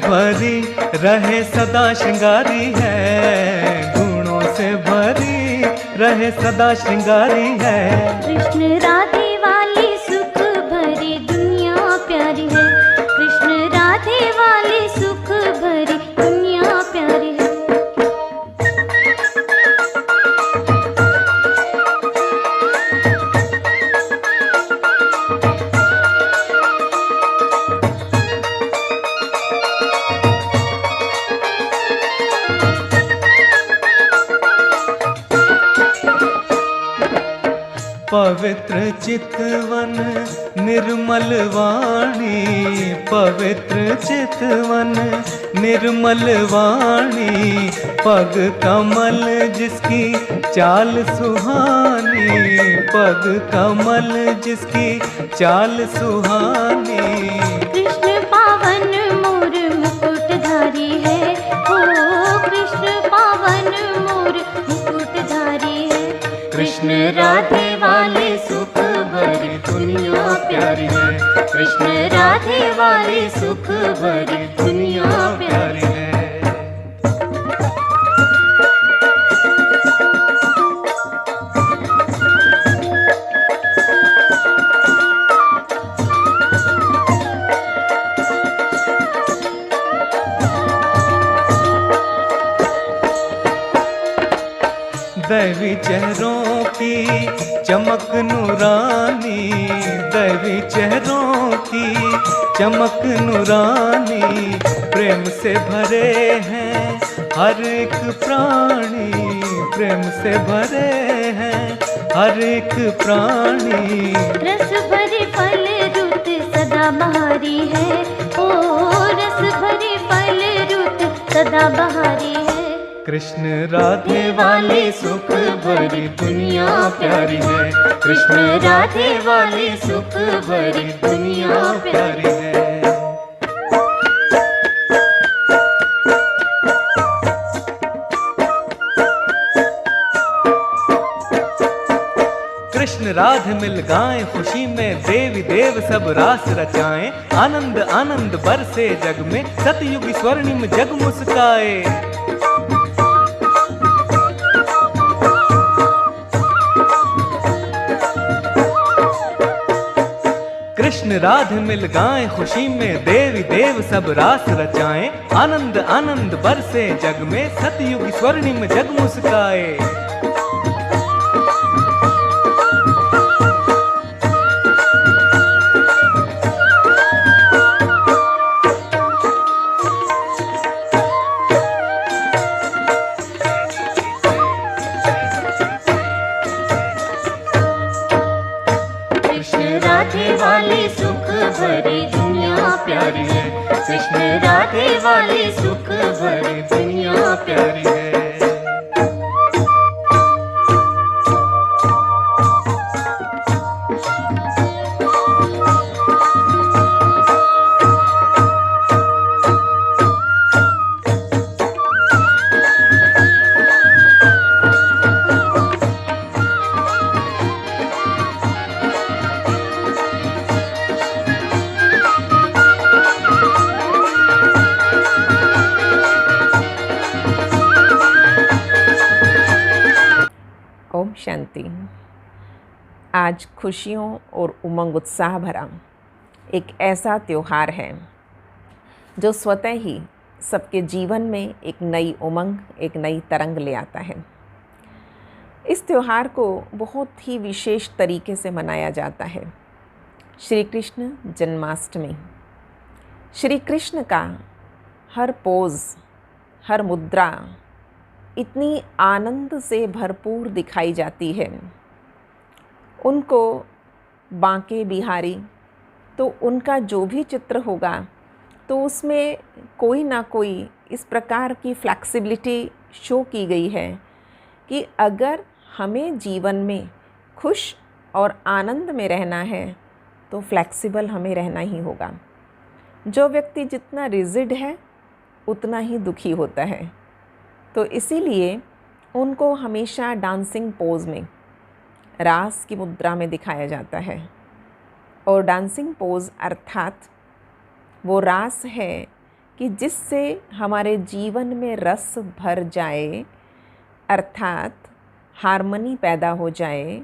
भरी रहे सदा श्रृंगारी है, गुणों से भरी रहे सदा श्रृंगारी है। कृष्ण राधे वाली सुख भरी दुनिया प्यारी है, कृष्ण राधे वाली सुख भरी दुनिया प्यारी है। पवित्र चितवन निर्मल वाणी, पवित्र चितवन निर्मल वाणी, पग कमल जिसकी चाल सुहानी, पग कमल जिसकी चाल सुहानी। कृष्ण पावन मोर मुकुटधारी है, ओ कृष्ण पावन मोर मुकुटधारी है। कृष्ण राधे वाली सुख भरी दुनिया प्यारी है, कृष्ण राधे वाली सुख भरी दुनिया प्यारी है। दैवी चेहरों की चमक नूरानी, दैवी चेहरों की चमक नूरानी, प्रेम से भरे हैं हर एक प्राणी, प्रेम से भरे हैं हर एक प्राणी। रस भरे फल रुत सदा बहारी है, ओ रस भरे फल रुत सदा बहारी है। कृष्ण राधे वाली सुख भरी दुनिया प्यारी है, कृष्ण राधे वाली सुख भरी दुनिया प्यारी है। कृष्ण राधे मिल गाएं खुशी में, देवी देव सब रास रचाएं, आनंद आनंद बरसे जग में, सतयुग स्वर्णिम जग मुस्काए। कृष्ण राधे मिल गाएं खुशी में, देवी देव सब रास रचाएं, आनंद आनंद बरसे जग में, सतयुग स्वर्णिम जग मुस्काए। वाली सुख भरी दुनिया प्यारी है, कृष्ण राधे वाली सुख भरी दुनिया प्यारी है। ओम शांति। आज खुशियों और उमंग उत्साह भरा एक ऐसा त्यौहार है जो स्वतः ही सबके जीवन में एक नई उमंग, एक नई तरंग ले आता है। इस त्यौहार को बहुत ही विशेष तरीके से मनाया जाता है। श्री कृष्ण जन्माष्टमी। श्री कृष्ण का हर पोज, हर मुद्रा इतनी आनंद से भरपूर दिखाई जाती है उनको बांके बिहारी, तो उनका जो भी चित्र होगा तो उसमें कोई ना कोई इस प्रकार की फ्लेक्सिबिलिटी शो की गई है कि अगर हमें जीवन में खुश और आनंद में रहना है तो फ्लेक्सिबल हमें रहना ही होगा। जो व्यक्ति जितना रिजिड है उतना ही दुखी होता है। तो इसीलिए उनको हमेशा डांसिंग पोज में, रास की मुद्रा में दिखाया जाता है। और डांसिंग पोज अर्थात वो रास है कि जिससे हमारे जीवन में रस भर जाए, अर्थात हार्मनी पैदा हो जाए।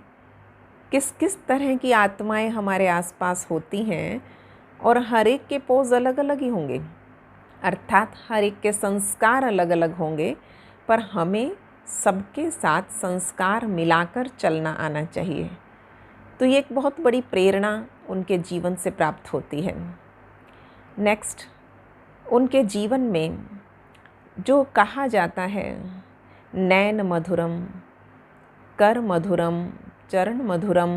किस किस तरह की आत्माएं हमारे आसपास होती हैं और हर एक के पोज अलग अलग ही होंगे, अर्थात हर एक के संस्कार अलग अलग होंगे, पर हमें सबके साथ संस्कार मिलाकर चलना आना चाहिए। तो ये एक बहुत बड़ी प्रेरणा उनके जीवन से प्राप्त होती है। नेक्स्ट, उनके जीवन में जो कहा जाता है नैन मधुरम, कर मधुरम, चरण मधुरम,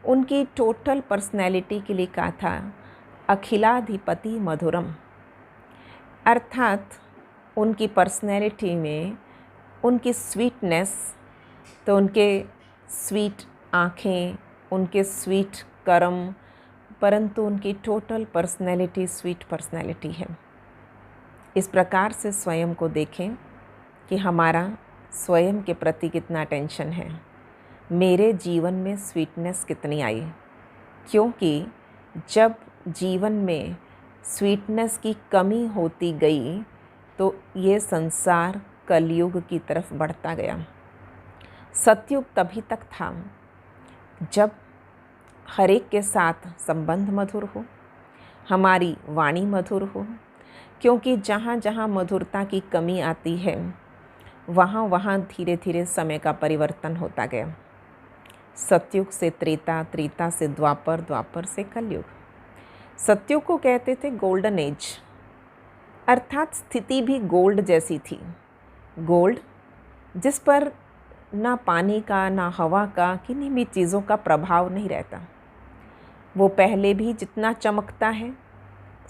उनकी टोटल पर्सनैलिटी के लिए कहा था अखिलाधिपति मधुरम। अर्थात उनकी पर्सनैलिटी में उनकी स्वीटनेस, तो उनके स्वीट आँखें, उनके स्वीट कर्म, परंतु उनकी टोटल पर्सनैलिटी स्वीट पर्सनैलिटी है। इस प्रकार से स्वयं को देखें कि हमारा स्वयं के प्रति कितना टेंशन है, मेरे जीवन में स्वीटनेस कितनी आई। क्योंकि जब जीवन में स्वीटनेस की कमी होती गई तो ये संसार कलयुग की तरफ बढ़ता गया। सतयुग तभी तक था जब हर एक के साथ संबंध मधुर हो, हमारी वाणी मधुर हो, क्योंकि जहाँ जहाँ मधुरता की कमी आती है वहाँ वहाँ धीरे धीरे समय का परिवर्तन होता गया। सतयुग से त्रेता, त्रेता से द्वापर, द्वापर से कलयुग। सतयुग को कहते थे गोल्डन एज, अर्थात स्थिति भी गोल्ड जैसी थी। गोल्ड जिस पर ना पानी का, ना हवा का, किन्हीं भी चीज़ों का प्रभाव नहीं रहता। वो पहले भी जितना चमकता है,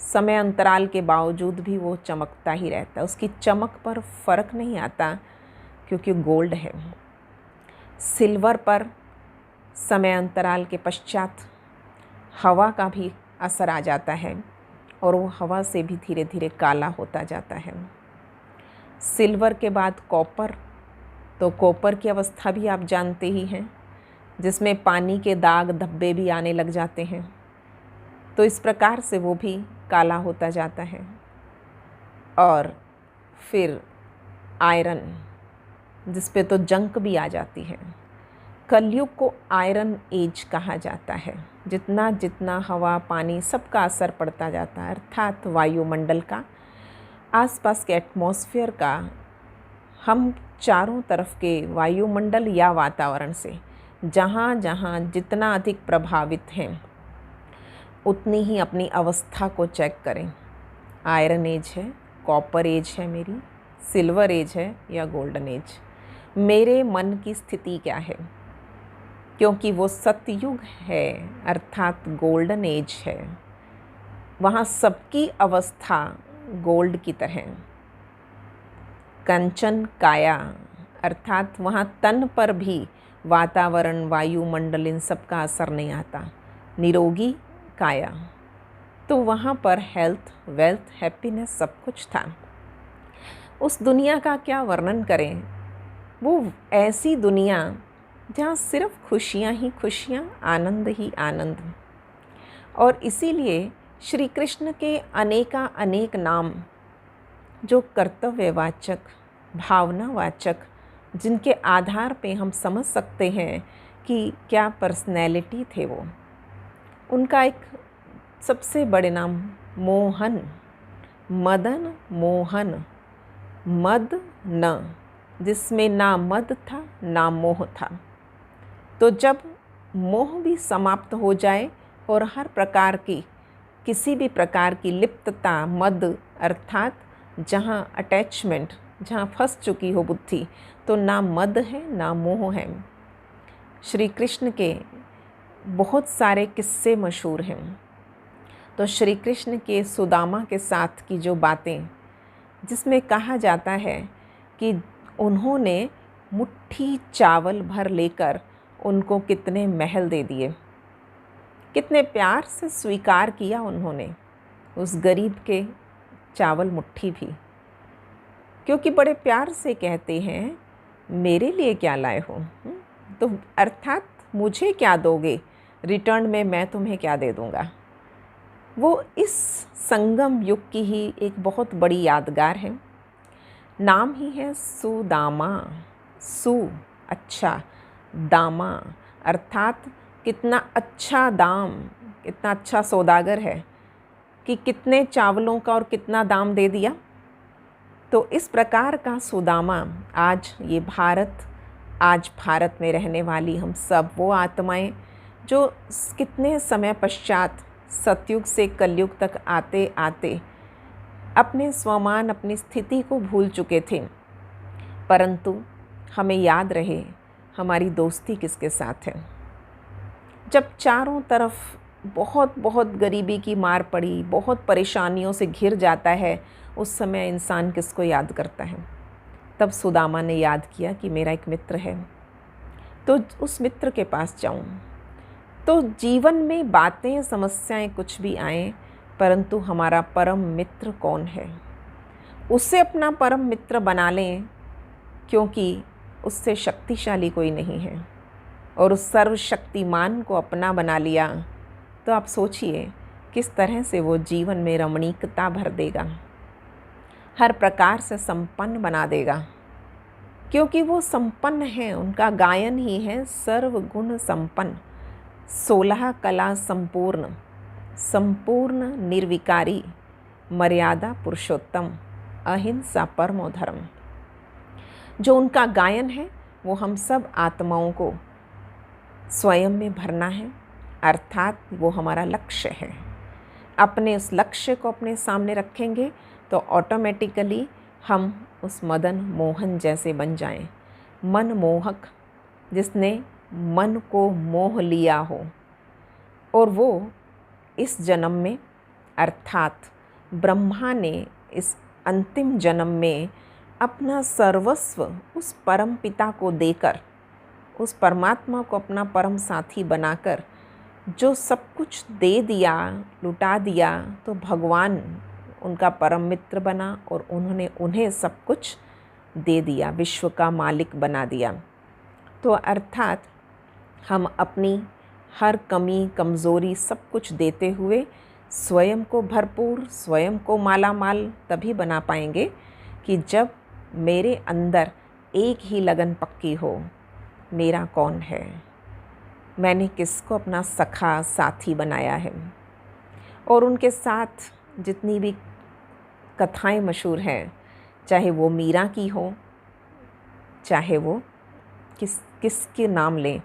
समय अंतराल के बावजूद भी वो चमकता ही रहता है। उसकी चमक पर फर्क नहीं आता क्योंकि गोल्ड है। सिल्वर पर समय अंतराल के पश्चात हवा का भी असर आ जाता है और वो हवा से भी धीरे धीरे काला होता जाता है। सिल्वर के बाद कॉपर, तो कॉपर की अवस्था भी आप जानते ही हैं, जिसमें पानी के दाग धब्बे भी आने लग जाते हैं। तो इस प्रकार से वो भी काला होता जाता है। और फिर आयरन, जिस पे तो जंक भी आ जाती है। कलयुग को आयरन एज कहा जाता है। जितना जितना हवा, पानी सबका असर पड़ता जाता है, अर्थात वायुमंडल का, आसपास के एटमॉस्फेयर का, हम चारों तरफ के वायुमंडल या वातावरण से जहाँ जहाँ जितना अधिक प्रभावित हैं उतनी ही अपनी अवस्था को चेक करें। आयरन एज है, कॉपर एज है मेरी, सिल्वर एज है या गोल्डन एज। मेरे मन की स्थिति क्या है, क्योंकि वो सतयुग है अर्थात गोल्डन एज है। वहाँ सबकी अवस्था गोल्ड की तरह। कंचन काया अर्थात वहाँ तन पर भी वातावरण, वायुमंडल, इन सब का असर नहीं आता। निरोगी काया, तो वहाँ पर हेल्थ, वेल्थ, हैप्पीनेस सब कुछ था। उस दुनिया का क्या वर्णन करें। वो ऐसी दुनिया जहाँ सिर्फ खुशियाँ ही खुशियाँ, आनंद ही आनंद। और इसीलिए श्री कृष्ण के अनेका अनेक नाम जो कर्तव्यवाचक, भावनावाचक, जिनके आधार पे हम समझ सकते हैं कि क्या पर्सनैलिटी थे वो। उनका एक सबसे बड़े नाम मोहन, मदन मोहन, मद न, जिसमें ना मद था ना मोह था। तो जब मोह भी समाप्त हो जाए और हर प्रकार की, किसी भी प्रकार की लिप्तता, मद अर्थात जहाँ अटैचमेंट, जहाँ फंस चुकी हो बुद्धि, तो ना मद है ना मोह है। श्री कृष्ण के बहुत सारे किस्से मशहूर हैं। तो श्री कृष्ण के सुदामा के साथ की जो बातें, जिसमें कहा जाता है कि उन्होंने मुट्ठी चावल भर लेकर उनको कितने महल दे दिए, कितने प्यार से स्वीकार किया उन्होंने उस गरीब के चावल मुट्ठी भी, क्योंकि बड़े प्यार से कहते हैं मेरे लिए क्या लाए हो, तो अर्थात मुझे क्या दोगे, रिटर्न में मैं तुम्हें क्या दे दूँगा। वो इस संगम युग की ही एक बहुत बड़ी यादगार है। नाम ही है सुदामा। सु अच्छा, दामा अर्थात कितना अच्छा दाम, कितना अच्छा सौदागर है कि कितने चावलों का और कितना दाम दे दिया। तो इस प्रकार का सुदामा आज ये आज भारत में रहने वाली हम सब वो आत्माएं जो कितने समय पश्चात सतयुग से कलयुग तक आते आते अपने स्वमान, अपनी स्थिति को भूल चुके थे, परंतु हमें याद रहे हमारी दोस्ती किसके साथ है। जब चारों तरफ बहुत बहुत गरीबी की मार पड़ी, बहुत परेशानियों से घिर जाता है, उस समय इंसान किसको याद करता है। तब सुदामा ने याद किया कि मेरा एक मित्र है, तो उस मित्र के पास जाऊं। तो जीवन में बातें, समस्याएं कुछ भी आएं, परंतु हमारा परम मित्र कौन है, उससे अपना परम मित्र बना लें, क्योंकि उससे शक्तिशाली कोई नहीं है। और उस सर्वशक्तिमान को अपना बना लिया तो आप सोचिए किस तरह से वो जीवन में रमणीकता भर देगा, हर प्रकार से संपन्न बना देगा, क्योंकि वो संपन्न हैं। उनका गायन ही है सर्वगुण संपन्न, 16 कला संपूर्ण, संपूर्ण निर्विकारी, मर्यादा पुरुषोत्तम, अहिंसा परमो धर्म। जो उनका गायन है वो हम सब आत्माओं को स्वयं में भरना है, अर्थात वो हमारा लक्ष्य है। अपने उस लक्ष्य को अपने सामने रखेंगे तो ऑटोमेटिकली हम उस मदन मोहन जैसे बन जाएं, मन मोहक, जिसने मन को मोह लिया हो। और वो इस जन्म में, अर्थात ब्रह्मा ने इस अंतिम जन्म में अपना सर्वस्व उस परम पिता को देकर, उस परमात्मा को अपना परम साथी बनाकर जो सब कुछ दे दिया, लुटा दिया, तो भगवान उनका परम मित्र बना और उन्होंने उन्हें सब कुछ दे दिया, विश्व का मालिक बना दिया। तो अर्थात हम अपनी हर कमी, कमज़ोरी सब कुछ देते हुए स्वयं को भरपूर, स्वयं को मालामाल तभी बना पाएंगे कि जब मेरे अंदर एक ही लगन पक्की हो, मेरा कौन है, मैंने किसको अपना सखा साथी बनाया है। और उनके साथ जितनी भी कथाएं मशहूर हैं, चाहे वो मीरा की हो, चाहे वो किसके नाम लें,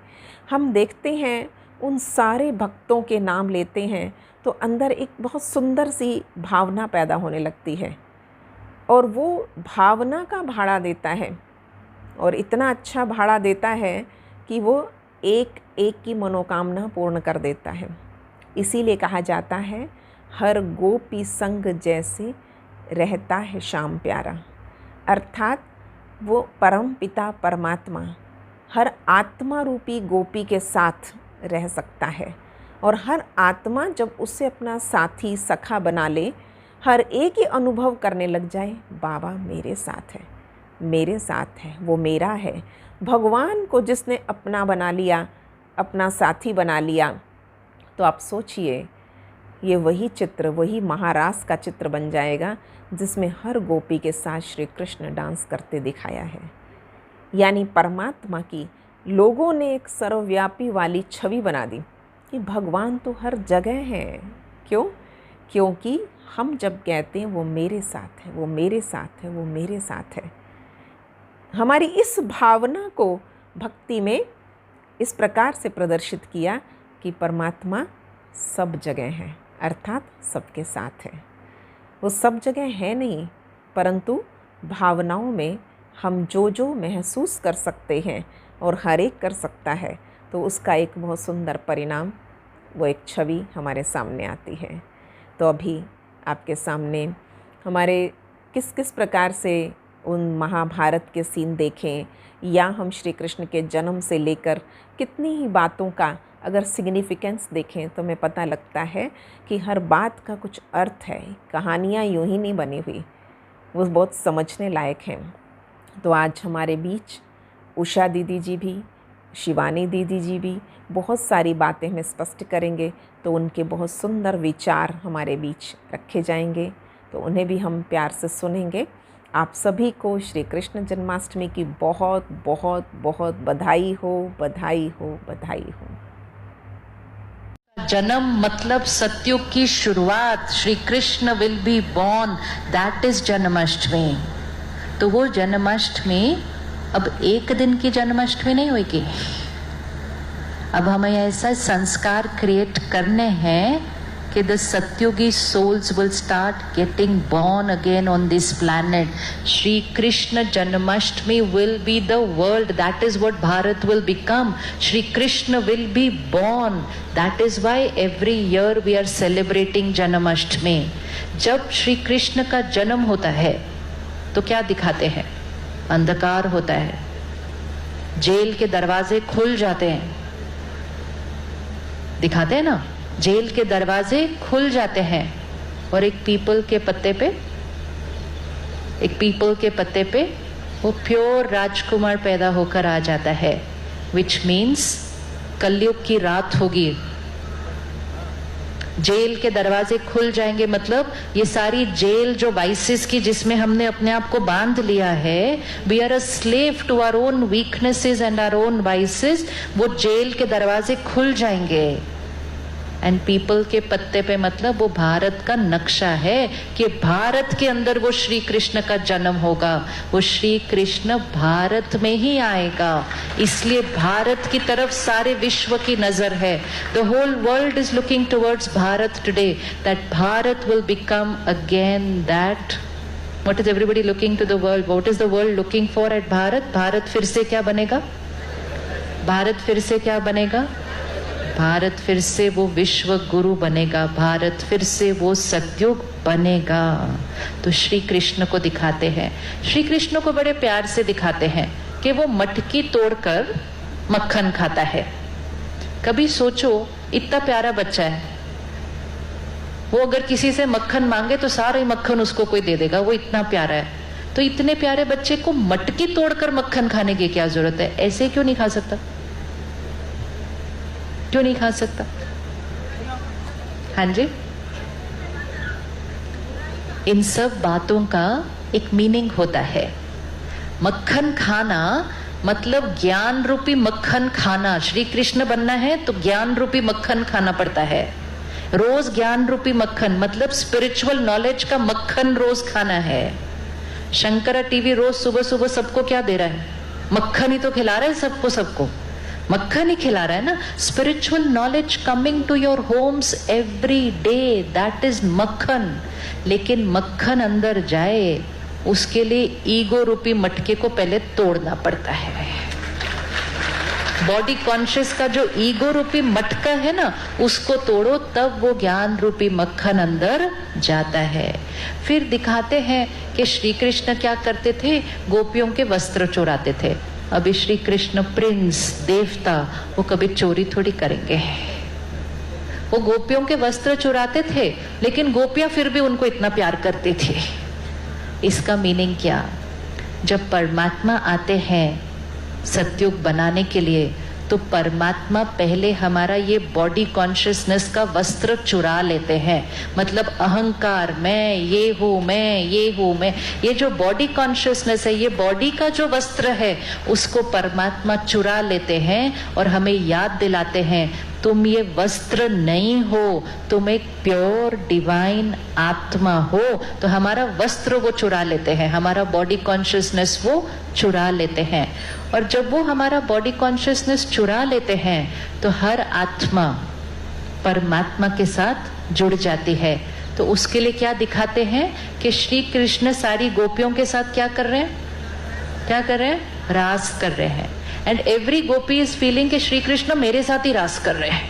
हम देखते हैं उन सारे भक्तों के नाम लेते हैं तो अंदर एक बहुत सुंदर सी भावना पैदा होने लगती है, और वो भावना का भाड़ा देता है, और इतना अच्छा भाड़ा देता है कि वो एक एक की मनोकामना पूर्ण कर देता है। इसीलिए कहा जाता है हर गोपी संग जैसे रहता है श्याम प्यारा, अर्थात वो परम पिता परमात्मा हर आत्मा रूपी गोपी के साथ रह सकता है। और हर आत्मा जब उससे अपना साथी सखा बना ले, हर एक ही अनुभव करने लग जाए, बाबा मेरे साथ है, मेरे साथ है, वो मेरा है। भगवान को जिसने अपना बना लिया, अपना साथी बना लिया, तो आप सोचिए ये वही चित्र, वही महारास का चित्र बन जाएगा जिसमें हर गोपी के साथ श्री कृष्ण डांस करते दिखाया है। यानी परमात्मा की लोगों ने एक सर्वव्यापी वाली छवि बना दी कि भगवान तो हर जगह है। क्यों? क्योंकि हम जब कहते हैं वो मेरे साथ है, वो मेरे साथ है, वो मेरे साथ है, हमारी इस भावना को भक्ति में इस प्रकार से प्रदर्शित किया कि परमात्मा सब जगह है, अर्थात सबके साथ है। वो सब जगह है नहीं, परंतु भावनाओं में हम जो जो महसूस कर सकते हैं और हर एक कर सकता है, तो उसका एक बहुत सुंदर परिणाम, वो एक छवि हमारे सामने आती है। तो अभी आपके सामने हमारे किस किस प्रकार से उन महाभारत के सीन देखें, या हम श्री कृष्ण के जन्म से लेकर कितनी ही बातों का अगर सिग्निफिकेंस देखें तो हमें पता लगता है कि हर बात का कुछ अर्थ है। कहानियाँ यूं ही नहीं बनी हुई, वो बहुत समझने लायक हैं। तो आज हमारे बीच उषा दीदी जी भी, शिवानी दीदी जी भी बहुत सारी बातें हमें स्पष्ट करेंगे। तो उनके बहुत सुंदर विचार हमारे बीच रखे जाएंगे, तो उन्हें भी हम प्यार से सुनेंगे। आप सभी को श्री कृष्ण जन्माष्टमी की बहुत बहुत बहुत बधाई हो, बधाई हो, बधाई हो। जन्म मतलब सत्युग की शुरुआत, Shri Krishna will be born, that is Janmashtami. तो वो जन्माष्टमी अब एक दिन की जन्माष्टमी नहीं होगी। अब हमें ऐसा संस्कार क्रिएट करने हैं कि the Satyugi souls will start getting born again on this planet. Shri Krishna Janmashtami will be the world. That is what Bharat will become. Shri Krishna will be born. That is why every year we are celebrating Janmashtami. जब श्री कृष्ण का जन्म होता है तो क्या दिखाते हैं? अंधकार होता है, जेल के दरवाजे खुल जाते हैं, दिखाते हैं ना, जेल के दरवाजे खुल जाते हैं और एक पीपल के पत्ते पे वो प्योर राजकुमार पैदा होकर आ जाता है, विच मीन्स कलयुग की रात होगी। जेल के दरवाजे खुल जाएंगे मतलब ये सारी जेल जो वाइसेस की, जिसमें हमने अपने आप को बांध लिया है, we are a slave to our own weaknesses and our own vices, वो जेल के दरवाजे खुल जाएंगे। एंड पीपल के पत्ते पे मतलब वो भारत का नक्शा है कि भारत के अंदर वो श्री कृष्ण का जन्म होगा। वो श्री कृष्ण भारत में ही आएगा, इसलिए भारत की तरफ सारे विश्व की नजर है। The whole world is looking towards Bharat today, that Bharat will become again that. What is everybody looking to the world? What is the world looking for at Bharat? Bharat फिर से क्या बनेगा? भारत फिर से क्या बनेगा? भारत फिर से वो विश्व गुरु बनेगा, भारत फिर से वो सतयुग बनेगा। तो श्री कृष्ण को दिखाते हैं, श्री कृष्ण को बड़े प्यार से दिखाते हैं कि वो मटकी तोड़कर मक्खन खाता है। कभी सोचो, इतना प्यारा बच्चा है, वो अगर किसी से मक्खन मांगे तो सारा ही मक्खन उसको कोई दे देगा, वो इतना प्यारा है। तो इतने प्यारे बच्चे को मटकी तोड़कर मक्खन खाने की क्या जरूरत है? ऐसे क्यों नहीं खा सकता? क्यों नहीं खा सकता? हाँ जी, इन सब बातों का एक मीनिंग होता है। मक्खन खाना मतलब ज्ञान रूपी मक्खन खाना। श्री कृष्ण बनना है तो ज्ञान रूपी मक्खन खाना पड़ता है। रोज ज्ञान रूपी मक्खन मतलब स्पिरिचुअल नॉलेज का मक्खन रोज खाना है। शंकरा टीवी रोज सुबह सुबह सबको क्या दे रहा है? मक्खन ही तो खिला रहा है सबको मक्खन ही खिला रहा है ना। Spiritual knowledge coming to your homes every day, that is makkhan. लेकिन मक्खन अंदर जाए उसके लिए ईगो रूपी मटके को पहले तोड़ना पड़ता है। बॉडी कॉन्शियस का जो ईगो रूपी मटका है ना, उसको तोड़ो, तब वो ज्ञान रूपी मक्खन अंदर जाता है। फिर दिखाते हैं कि श्री कृष्ण क्या करते थे, गोपियों के वस्त्र चुराते थे। अभी श्री कृष्ण प्रिंस देवता, वो कभी चोरी थोड़ी करेंगे। वो गोपियों के वस्त्र चुराते थे, लेकिन गोपियां फिर भी उनको इतना प्यार करती थी। इसका मीनिंग क्या? जब परमात्मा आते हैं सतयुग बनाने के लिए, तो परमात्मा पहले हमारा ये बॉडी कॉन्शियसनेस का वस्त्र चुरा लेते हैं। मतलब अहंकार, मैं ये हूँ, मैं ये हूँ, मैं, ये जो बॉडी कॉन्शियसनेस है, ये बॉडी का जो वस्त्र है, उसको परमात्मा चुरा लेते हैं और हमें याद दिलाते हैं, तुम ये वस्त्र नहीं हो, तुम एक प्योर डिवाइन आत्मा हो। तो हमारा वस्त्र वो चुरा लेते हैं, हमारा बॉडी कॉन्शियसनेस वो चुरा लेते हैं। और जब वो हमारा बॉडी कॉन्शियसनेस चुरा लेते हैं तो हर आत्मा परमात्मा के साथ जुड़ जाती है। तो उसके लिए क्या दिखाते हैं कि श्री कृष्ण सारी गोपियों के साथ क्या कर रहे हैं? क्या कर रहे हैं? रास कर रहे हैं, and every Gopi is feeling कि श्री कृष्ण मेरे साथ ही रास कर रहे हैं,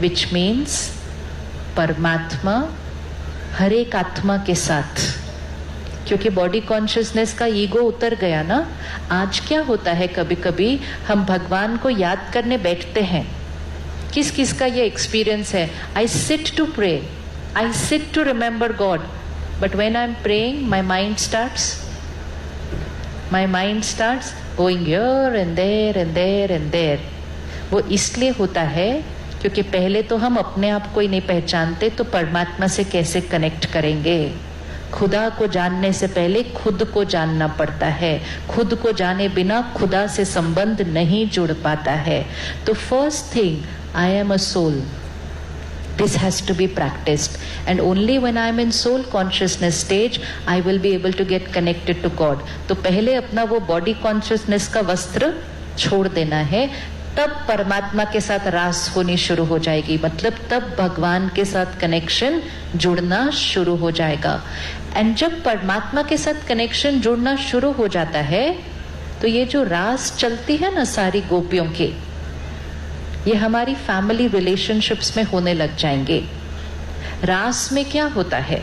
विच मीन्स परमात्मा हर एक आत्मा के साथ, क्योंकि बॉडी कॉन्शियसनेस का ईगो उतर गया ना। आज क्या होता है, कभी कभी हम भगवान को याद करने बैठते हैं, किस किस का ये एक्सपीरियंस है, I sit to pray, I sit to remember God, but when I am praying my mind starts going here and there and there and there. वो इसलिए होता है क्योंकि पहले तो हम अपने आप को ही नहीं पहचानते, तो परमात्मा से कैसे कनेक्ट करेंगे। खुदा को जानने से पहले खुद को जानना पड़ता है, खुद को जाने बिना खुदा से संबंध नहीं जुड़ पाता है। तो first thing, I am a soul, this has to be practiced, and only when I am in soul consciousness stage I will be able to get connected to God. तो पहले अपना वो body consciousness का वस्त्र छोड़ देना है, तब परमात्मा के साथ रास होनी शुरू हो जाएगी, मतलब तब भगवान के साथ कनेक्शन जुड़ना शुरू हो जाएगा। एंड जब परमात्मा के साथ कनेक्शन जुड़ना शुरू हो जाता है तो ये जो रास चलती है ना सारी गोपियों की, ये हमारी फैमिली रिलेशनशिप्स में होने लग जाएंगे। रास में क्या होता है,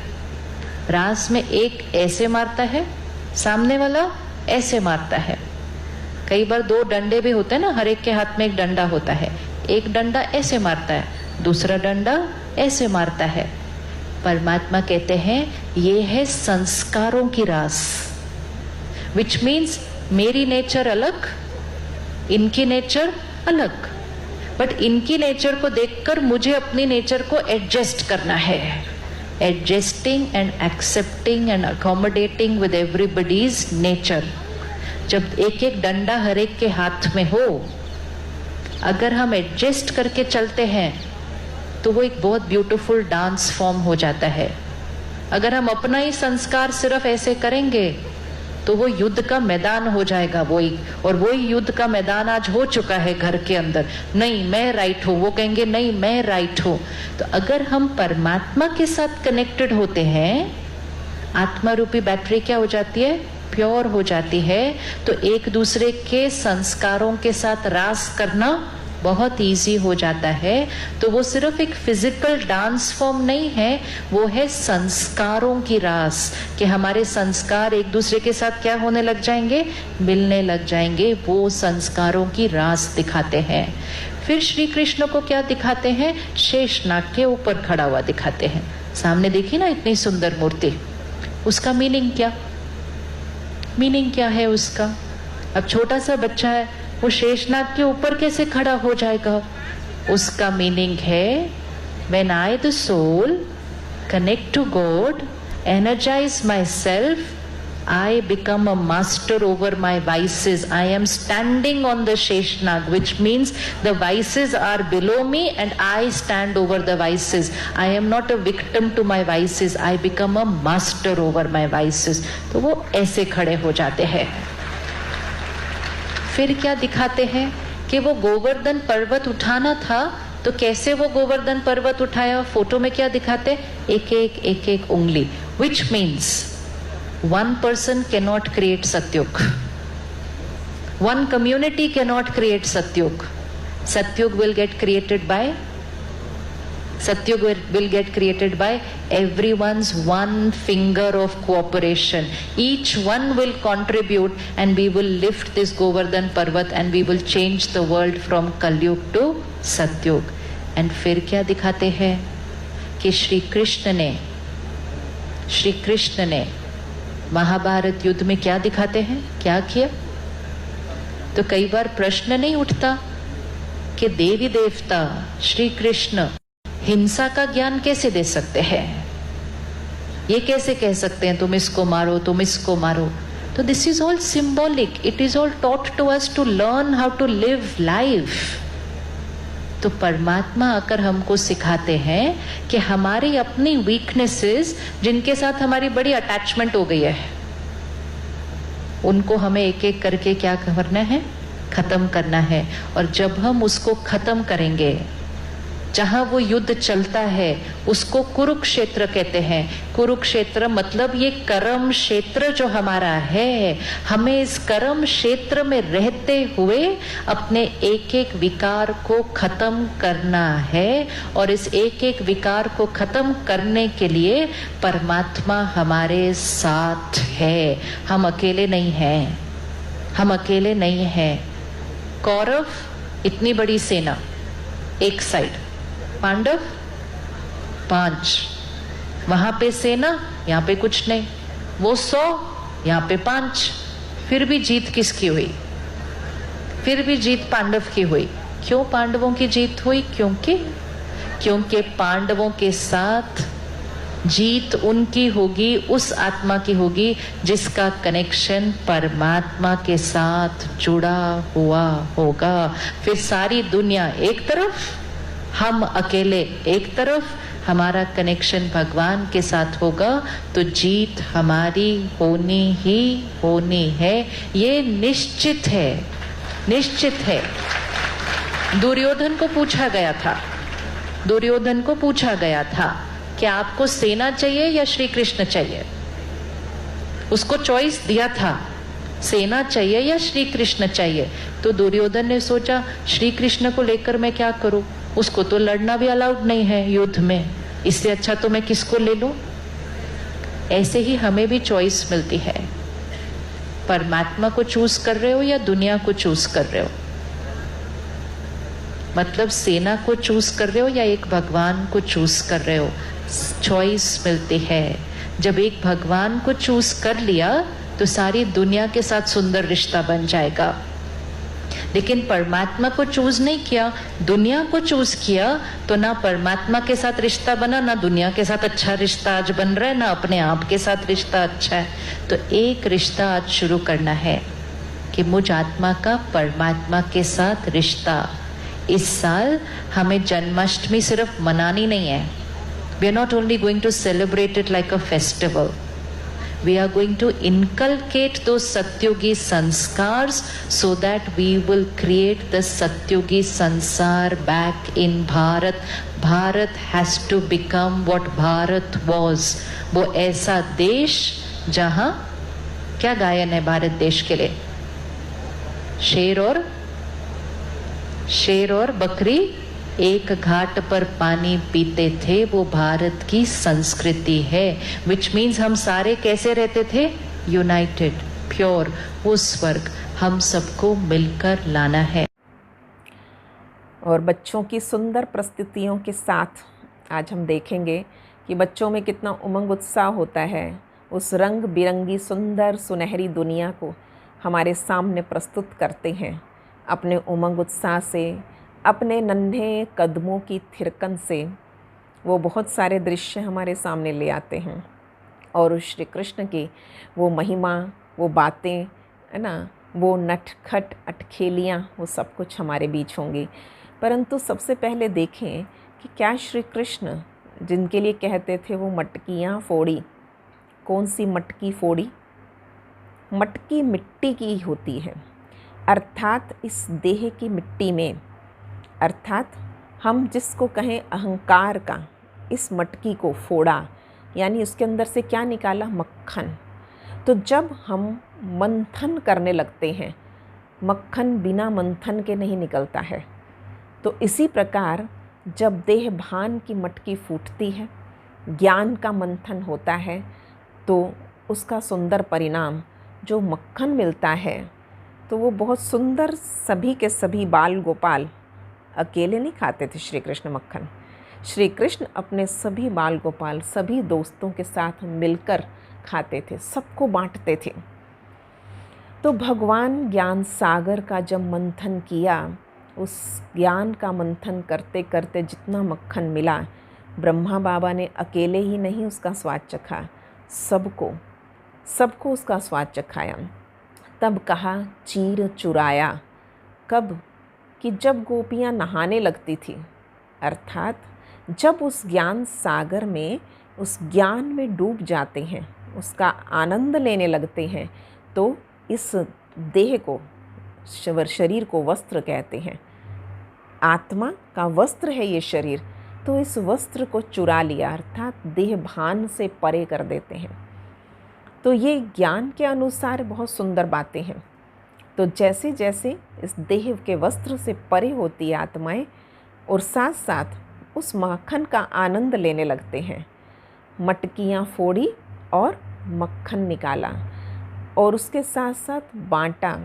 रास में एक ऐसे मारता है, सामने वाला ऐसे मारता है। कई बार दो डंडे भी होते हैं ना, हर एक के हाथ में एक डंडा होता है, एक डंडा ऐसे मारता है, दूसरा डंडा ऐसे मारता है। परमात्मा कहते हैं ये है संस्कारों की रास, विच मीन्स मेरी नेचर अलग, इनकी नेचर अलग, बट इनकी नेचर को देखकर मुझे अपनी नेचर को एडजस्ट करना है। Adjusting and accepting and accommodating with everybody's nature. जब एक एक डंडा हर एक के हाथ में हो, अगर हम एडजस्ट करके चलते हैं तो वो एक बहुत ब्यूटीफुल डांस फॉर्म हो जाता है। अगर हम अपना ही संस्कार सिर्फ ऐसे करेंगे तो वो युद्ध का मैदान हो जाएगा वही, और वही युद्ध का मैदान आज हो चुका है घर के अंदर। नहीं मैं राइट हूं, वो कहेंगे नहीं मैं राइट हूं। तो अगर हम परमात्मा के साथ कनेक्टेड होते हैं, आत्मा रूपी बैटरी क्या हो जाती है, प्योर हो जाती है, तो एक दूसरे के संस्कारों के साथ रास करना बहुत इजी हो जाता है। तो वो सिर्फ एक फिजिकल डांस फॉर्म नहीं है, वो है संस्कारों की रास, कि हमारे संस्कार एक दूसरे के साथ क्या होने लग जाएंगे, मिलने लग जाएंगे। वो संस्कारों की रास दिखाते हैं। फिर श्री कृष्ण को क्या दिखाते हैं, शेषनाग के ऊपर खड़ा हुआ दिखाते हैं। सामने देखी ना इतनी सुंदर मूर्ति, उसका मीनिंग क्या, मीनिंग क्या है उसका। अब छोटा सा बच्चा है, वो शेषनाग के ऊपर कैसे खड़ा हो जाएगा। उसका मीनिंग है, when I the soul connect to God, energize myself, I become a master over my vices. I am standing on the Sheshnag, which means the vices are below me and I stand over the vices. I am not a victim to my vices. I become a master over my vices. तो वो ऐसे खड़े हो जाते हैं। फिर क्या दिखाते हैं कि वो गोवर्धन पर्वत उठाना था, तो कैसे वो गोवर्धन पर्वत उठाया। फोटो में क्या दिखाते, एक एक उंगली, which means one person cannot create Satyug, one community cannot create Satyug. Satyug will get created by everyone's one finger of cooperation. Each one will contribute and we will lift this Govardhan Parvat and we will change the world from Kalyug to Satyug. And फिर क्या दिखाते हैं कि श्री कृष्ण ने महाभारत युद्ध में क्या दिखाते हैं, क्या किया। तो कई बार प्रश्न नहीं उठता कि देवी देवता श्री कृष्ण हिंसा का ज्ञान कैसे दे सकते हैं, ये कैसे कह सकते हैं तुम इसको मारो तुम इसको मारो। तो this is all symbolic, it is all taught to us to learn how to live life. तो परमात्मा आकर हमको सिखाते हैं कि हमारी अपनी वीकनेसेस, जिनके साथ हमारी बड़ी अटैचमेंट हो गई है, उनको हमें एक एक करके क्या करना है, खत्म करना है। और जब हम उसको खत्म करेंगे जहाँ वो युद्ध चलता है उसको कुरुक्षेत्र कहते हैं। कुरुक्षेत्र मतलब ये कर्म क्षेत्र जो हमारा है, हमें इस कर्म क्षेत्र में रहते हुए अपने एक एक विकार को खत्म करना है। और इस एक एक विकार को खत्म करने के लिए परमात्मा हमारे साथ है, हम अकेले नहीं हैं, हम अकेले नहीं हैं। कौरव इतनी बड़ी सेना एक साइड, पांडव 5, वहां पे सेना, यहाँ पे कुछ नहीं, वो 100, यहाँ पे 5, फिर भी जीत किसकी हुई? फिर भी जीत पांडव की हुई। क्यों पांडवों की जीत हुई? क्योंकि पांडवों के साथ जीत उनकी होगी, उस आत्मा की होगी जिसका कनेक्शन परमात्मा के साथ जुड़ा हुआ होगा। फिर सारी दुनिया एक तरफ, हम अकेले एक तरफ, हमारा कनेक्शन भगवान के साथ होगा तो जीत हमारी होनी ही होनी है। ये निश्चित है, निश्चित है। दुर्योधन को पूछा गया था कि आपको सेना चाहिए या श्री कृष्ण चाहिए? उसको चॉइस दिया था, सेना चाहिए या श्री कृष्ण चाहिए। तो दुर्योधन ने सोचा श्री कृष्ण को लेकर मैं क्या करूं, उसको तो लड़ना भी अलाउड नहीं है युद्ध में, इससे अच्छा तो मैं किसको ले लूं। ऐसे ही हमें भी चॉइस मिलती है, परमात्मा को चूज कर रहे हो या दुनिया को चूज कर रहे हो। मतलब सेना को चूज कर रहे हो या एक भगवान को चूज कर रहे हो, चॉइस मिलती है। जब एक भगवान को चूज कर लिया तो सारी दुनिया के साथ सुंदर रिश्ता बन जाएगा। लेकिन परमात्मा को चूज नहीं किया, दुनिया को चूज किया, तो ना परमात्मा के साथ रिश्ता बना, ना दुनिया के साथ अच्छा रिश्ता आज बन रहा है, ना अपने आप के साथ रिश्ता अच्छा है। तो एक रिश्ता आज शुरू करना है कि मुझ आत्मा का परमात्मा के साथ रिश्ता। इस साल हमें जन्माष्टमी सिर्फ मनानी नहीं है। We are not only going to celebrate it like a festival. We are going to inculcate those Satyugi sanskars so that we will create the Satyugi sansar back in Bharat. Bharat has to become what Bharat was. वो ऐसा देश जहाँ क्या गायन है भारत देश के लिए? शेर और बकरी एक घाट पर पानी पीते थे, वो भारत की संस्कृति है। विच मीन्स हम सारे कैसे रहते थे? United, pure. वो स्वर्ग हम सबको मिलकर लाना है। और बच्चों की सुंदर प्रस्तुतियों के साथ आज हम देखेंगे कि बच्चों में कितना उमंग उत्साह होता है उस रंग बिरंगी सुंदर सुनहरी दुनिया को हमारे सामने प्रस्तुत करते हैं। अपने उमंग उत्साह से, अपने नन्हे कदमों की थिरकन से वो बहुत सारे दृश्य हमारे सामने ले आते हैं और उस श्री कृष्ण की वो महिमा, वो बातें, है ना, वो नटखट अटखेलियाँ, वो सब कुछ हमारे बीच होंगी। परंतु सबसे पहले देखें कि क्या श्री कृष्ण जिनके लिए कहते थे वो मटकियाँ फोड़ी, कौन सी मटकी फोड़ी? मटकी मिट्टी की होती है, अर्थात इस देह की मिट्टी में, अर्थात हम जिसको कहें अहंकार का, इस मटकी को फोड़ा, यानी उसके अंदर से क्या निकाला? मक्खन। तो जब हम मंथन करने लगते हैं, मक्खन बिना मंथन के नहीं निकलता है। तो इसी प्रकार जब देह भान की मटकी फूटती है, ज्ञान का मंथन होता है, तो उसका सुंदर परिणाम जो मक्खन मिलता है, तो वो बहुत सुंदर। सभी के सभी बाल गोपाल अकेले नहीं खाते थे श्री कृष्ण मक्खन। श्री कृष्ण अपने सभी बाल गोपाल सभी दोस्तों के साथ मिलकर खाते थे, सबको बांटते थे। तो भगवान ज्ञान सागर का जब मंथन किया, उस ज्ञान का मंथन करते करते जितना मक्खन मिला, ब्रह्मा बाबा ने अकेले ही नहीं उसका स्वाद चखा, सबको उसका स्वाद चखाया। तब कहा चीर चुराया। कब? कि जब गोपियाँ नहाने लगती थी, अर्थात जब उस ज्ञान सागर में, उस ज्ञान में डूब जाते हैं, उसका आनंद लेने लगते हैं, तो इस देह को, शरीर को वस्त्र कहते हैं, आत्मा का वस्त्र है ये शरीर, तो इस वस्त्र को चुरा लिया, अर्थात देह भान से परे कर देते हैं। तो ये ज्ञान के अनुसार बहुत सुंदर बातें हैं। तो जैसे जैसे इस देह के वस्त्र से परे होती है आत्माएं, और साथ साथ उस माखन का आनंद लेने लगते हैं। मटकियाँ फोड़ी और मक्खन निकाला, और उसके साथ साथ बाँटा।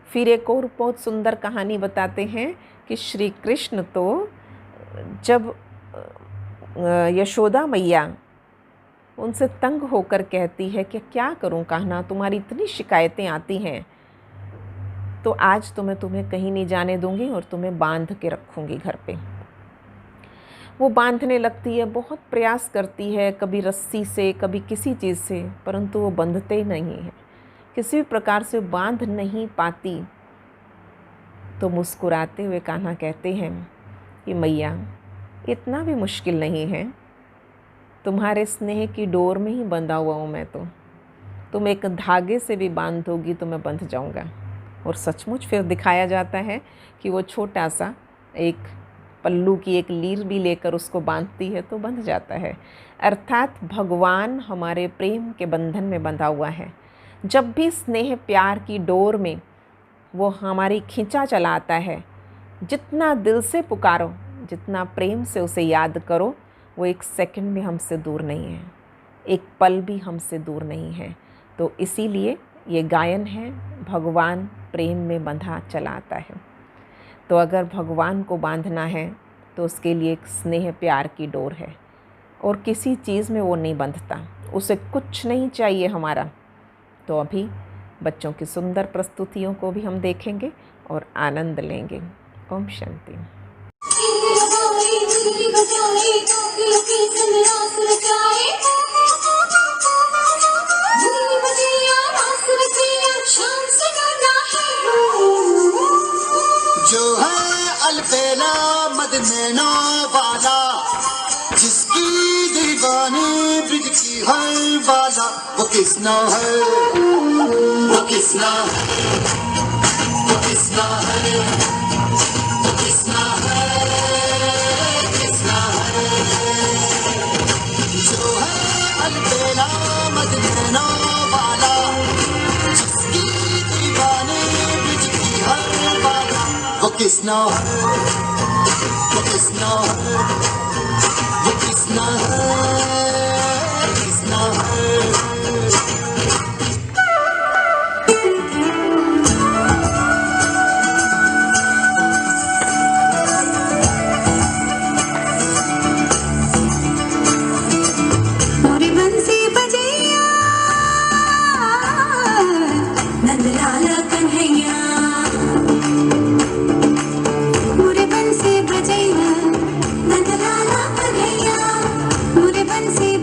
फिर एक और बहुत सुंदर कहानी बताते हैं कि श्री कृष्ण तो जब यशोदा मैया उनसे तंग होकर कहती है कि क्या करूं कान्हा, तुम्हारी इतनी शिकायतें आती हैं, तो आज तो मैं तुम्हें कहीं नहीं जाने दूंगी और तुम्हें बांध के रखूंगी घर पे। वो बांधने लगती है, बहुत प्रयास करती है, कभी रस्सी से कभी किसी चीज़ से, परंतु वो बंधते ही नहीं है, किसी भी प्रकार से बांध नहीं पाती। तो मुस्कुराते हुए कान्हा कहते हैं कि मैया इतना भी मुश्किल नहीं है, तुम्हारे स्नेह की डोर में ही बंधा हुआ हूँ मैं तो, तुम एक धागे से भी बांधोगी तो मैं बंध जाऊँगा। और सचमुच फिर दिखाया जाता है कि वो छोटा सा एक पल्लू की एक लीर भी लेकर उसको बांधती है तो बंध जाता है। अर्थात भगवान हमारे प्रेम के बंधन में बंधा हुआ है। जब भी स्नेह प्यार की डोर में वो हमारी खींचा चलाता है, जितना दिल से पुकारो, जितना प्रेम से उसे याद करो, वो एक सेकंड भी हमसे दूर नहीं है, एक पल भी हमसे दूर नहीं है। तो इसीलिए ये गायन है, भगवान प्रेम में बंधा चलाता है। तो अगर भगवान को बांधना है तो उसके लिए एक स्नेह प्यार की डोर है, और किसी चीज़ में वो नहीं बंधता, उसे कुछ नहीं चाहिए हमारा। तो अभी बच्चों की सुंदर प्रस्तुतियों को भी हम देखेंगे और आनंद लेंगे। ओम शांति। जो है अलबेला मदनैना वाला, जिसकी दीवानी ब्रिज की है बाला, वो किसना है, वो किसना है, वो किसना है, वो किसना है, किसना है। जो है अलबेला मदनैना वाला, जिसकी दीवानी ब्रिज की है बाला, वो किसना है, वो किसना है, वो किसना है, किसना है। मोरे बंसी बजैया नंदलाल कन्हैया, मोरे बंसी बजैया नंदलाल कन्हैया, मोरे बंसी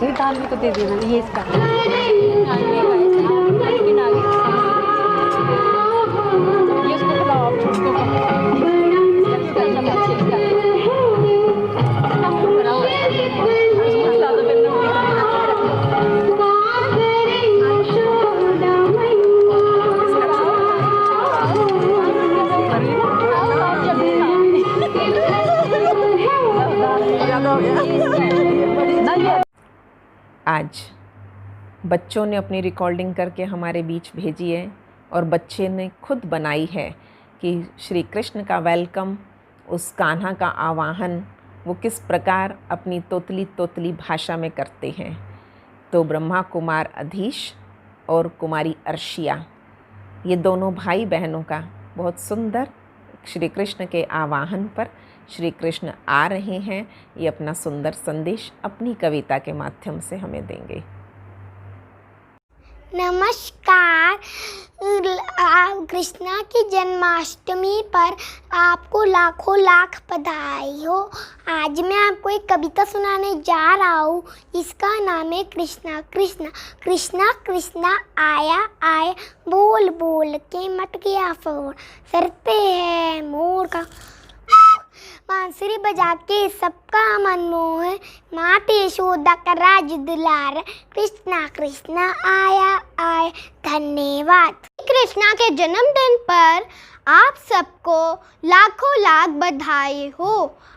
ये दाल भी तो दे देना, ये इसका ये उसको खिलाओ आप, उसको आज बच्चों ने अपनी रिकॉर्डिंग करके हमारे बीच भेजी है और बच्चे ने खुद बनाई है कि श्री कृष्ण का वेलकम, उस कान्हा का आवाहन वो किस प्रकार अपनी तोतली तोतली भाषा में करते हैं। तो ब्रह्मा कुमार अधीश और कुमारी अर्शिया, ये दोनों भाई बहनों का बहुत सुंदर श्री कृष्ण के आवाहन पर श्री कृष्ण आ रहे हैं, ये अपना सुंदर संदेश अपनी कविता के माध्यम से हमें देंगे। नमस्कार। कृष्णा की जन्माष्टमी पर आपको लाखों लाख बधाई हो। आज मैं आपको एक कविता सुनाने जा रहा हूँ। इसका नाम है कृष्णा। कृष्णा कृष्णा कृष्णा आया आया, बोल बोल के मट गया फोन, सर पे है मोर का बांसुरी बजा के सबका मन मोह, माते यशोदा का राज दुलार, कृष्णा कृष्णा आया आया। धन्यवाद। कृष्णा के जन्मदिन पर आप सबको लाखों लाख बधाई हो।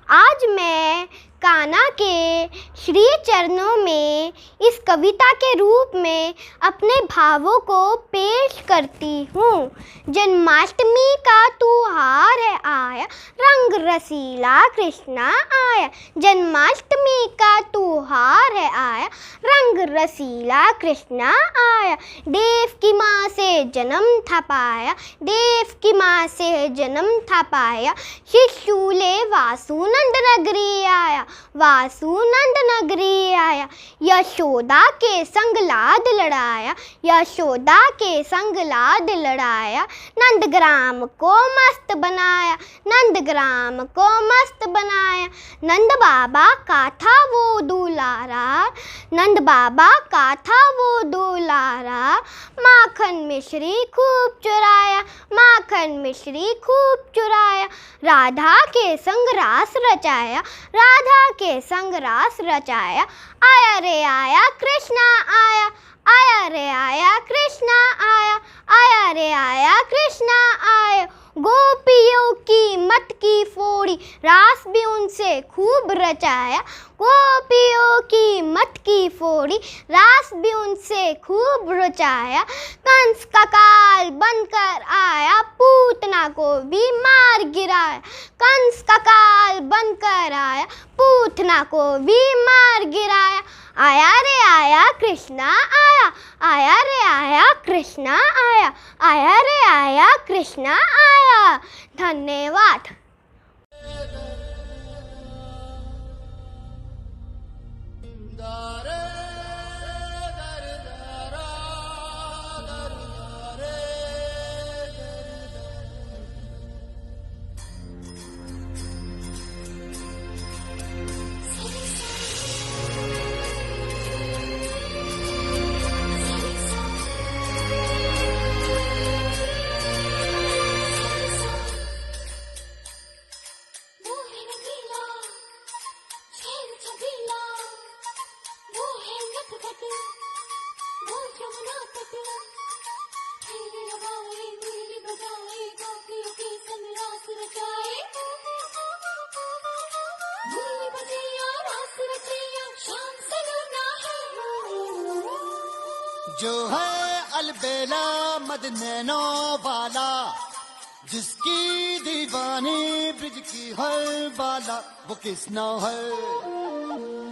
आज मैं कान्हा के श्री चरणों में इस कविता के रूप में अपने भावों को पेश करती हूँ। जन्माष्टमी का त्योहार है आया, रंग रसीला कृष्णा आया। जन्माष्टमी का त्योहार है आया, रंग रसीला कृष्णा आया। देव की माँ से जन्म था पाया, देव की माँ से जन्म था पाया। शिशुले वासुनंद नगरी आया, वासुनंद नगरी आया। यशोदा के संग लाद लड़ाया, यशोदा के संग लाद लड़ाया। नंदग्राम को मस्त बनाया, नंदग्राम को मस्त बनाया। नंद बाबा का था वो दुलारा, नंद बाबा का था वो दुलारा। माखन मिश्री खूब चुराया, माखन मिश्री खूब चुराया। राधा के संग रास रचाया, राधा के संग रास रचाया। आया रे आया कृष्णा आया, आया रे आया कृष्णा आया, आया रे आया कृष्णा आया। गोपियों की मत की फोड़ी, रास भी उनसे खूब रचाया। गोपियों की मत की फोड़ी, रास भी उनसे खूब रचाया। कंस का काल बनकर आया, पूतना को भी मार गिराया। कंस का काल बनकर आया, पूतना को भी मार गिराया। आया रे आया कृष्णा आया, आया रे आया कृष्णा आया, आया रे आया कृष्णा आया। धन्यवाद। जो है अलबेला मद नैनों वाला, जिसकी दीवानी ब्रिज की हर बाला। वो किसना है,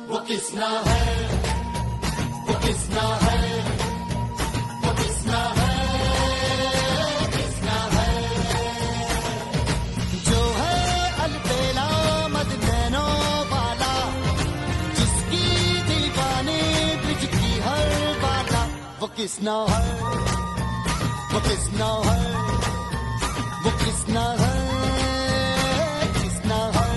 वो किसना है, वो किसना है, वो किसना है, किसना है। जो है अलबेला मद नैनों वाला, जिसकी दीवानी ब्रिज की हर बाला। वो किसना है, वो किसना है, वो किसना है, किसना है।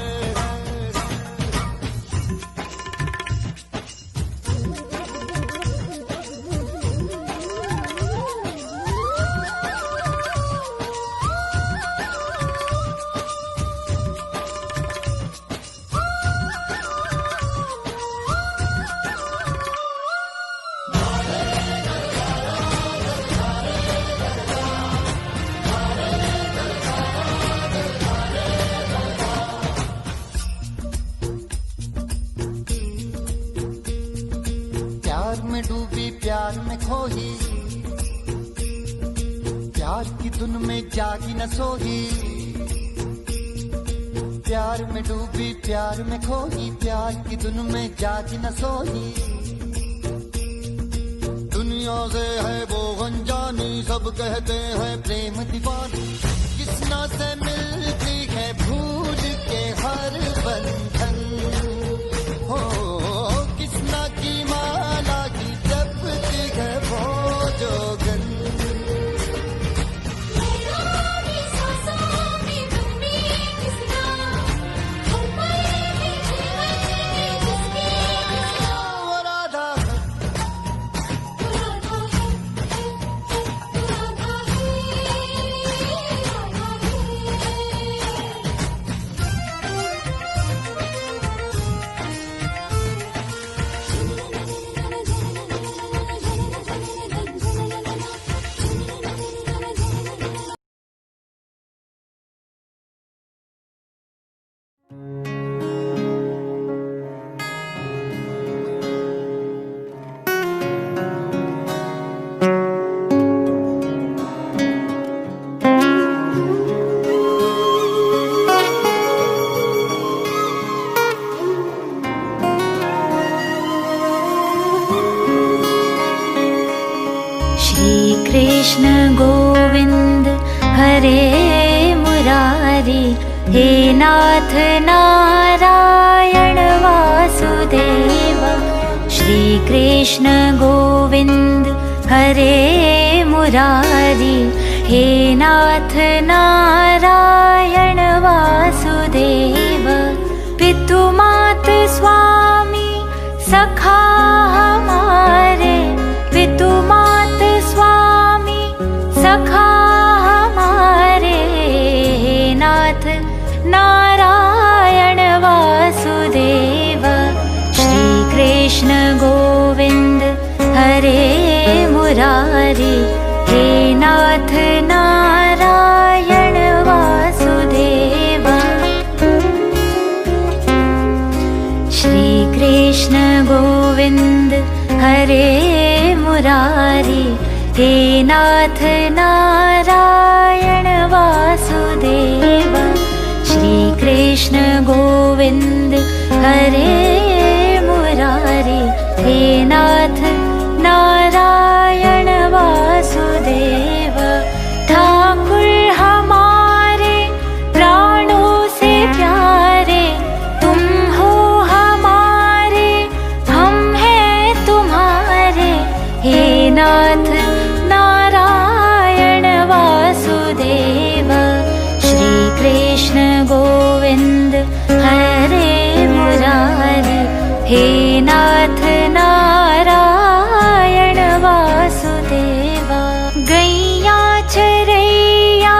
प्यार में खोही, प्यार की धुन में जागी न सोही, प्यार में डूबी प्यार में खोही, प्यार की धुन में जागी न सोही। दुनिया से है वो अनजानी, सब कहते हैं प्रेम दीवानी, किसना से मिलती है भूल के हर बंधन, हो किसना की माला की जपती है वो जोगन। कृष्ण गोविंद हरे मुरारी, हे नाथ नारायण वासुदेव। श्री कृष्ण गोविंद हरे मुरारी, हे नाथ नारायण वासुदेव। पितु मात स्वामी सखा हमारे, पितु मात स्वामी सखा हमारे, नाथ नारायण वासुदेव। श्री कृष्ण गोविंद हरे मुरारी, हे नाथ नारायण वासुदेव। श्री कृष्ण गोविंद हरे मुरारी, हे नाथ नारायण वासुदेव। श्री कृष्ण गोविंद हरे मुरारी, हे नाथ नारायण वासुदेव। ठाकुर हमारे प्राणों से प्यारे, तुम हो हमारे हम हैं तुम्हारे, हे नाथ नारायण वासुदेव। श्री कृष्ण गोविंद हरे मुरारी, हे नाथ नारायण वासुदेव। गैया चरैया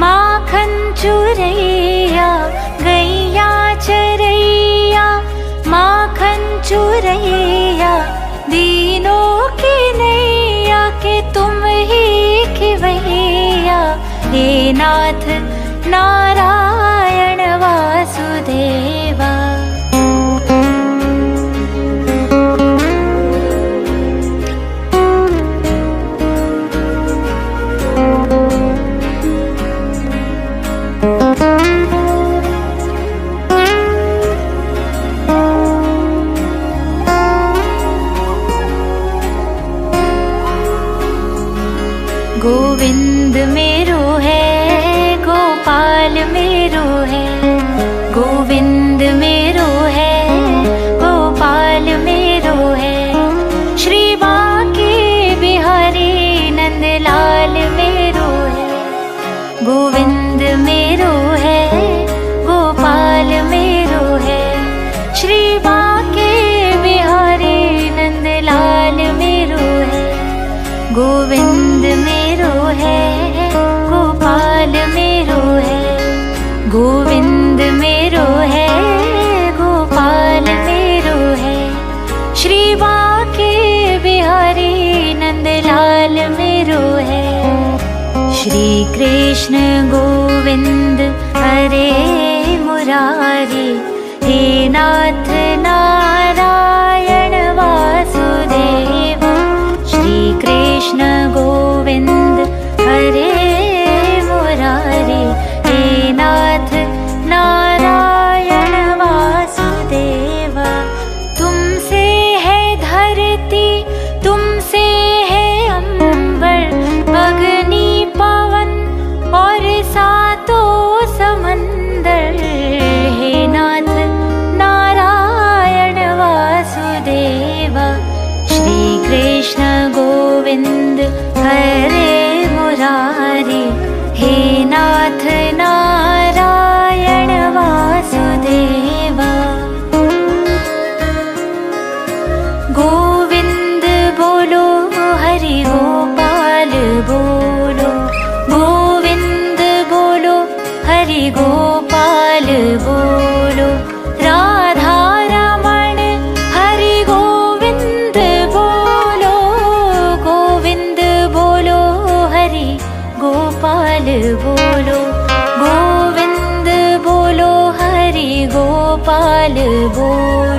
माखन चुरैया, गैया चरैया माखन चुरैया, दीनों की नैया के तुम ही खिवैया, हे नाथ नारायण वासुदेवा। गोविंद मेरो है, गोपाल मेरो है, गोविंद मेरो है, गोपाल मेरो है। श्री बांके बिहारी नंदलाल मेरो है, गोविंद मेरो है, गोपाल मेरो है। श्री बांके बिहारी नंदलाल मेरो है, गोविंद मेरो है, गोपाल मेरो है। गोविंद मेरो है, गोपाल मेरो है। श्री बांके बिहारी नंदलाल मेरो है। श्री कृष्ण गोविंद हरे मुरारी, हे नाथ नारायण वासुदेव। कृष्ण गोविंद हरे मुरारी, हे नाथ नारायण वासुदेव। तुमसे है धरती, तुमसे है अंबर, अग्नि पवन और सातों समंदर। हे नाथ नारायण वासुदेव, श्री कृष्ण गोविंद हरे मुरारी, हे नाथ नारायण वासुदेव। गोविंद बोलो हरि गोपाल बोलो, गोविंद बोलो हरि गोपाल बोलो। राधा रमण हरि गोविंद बोलो, गोविंद बोलो हरि गोपाल बोलो, गोविंद बोलो हरि गोपाल बोलो।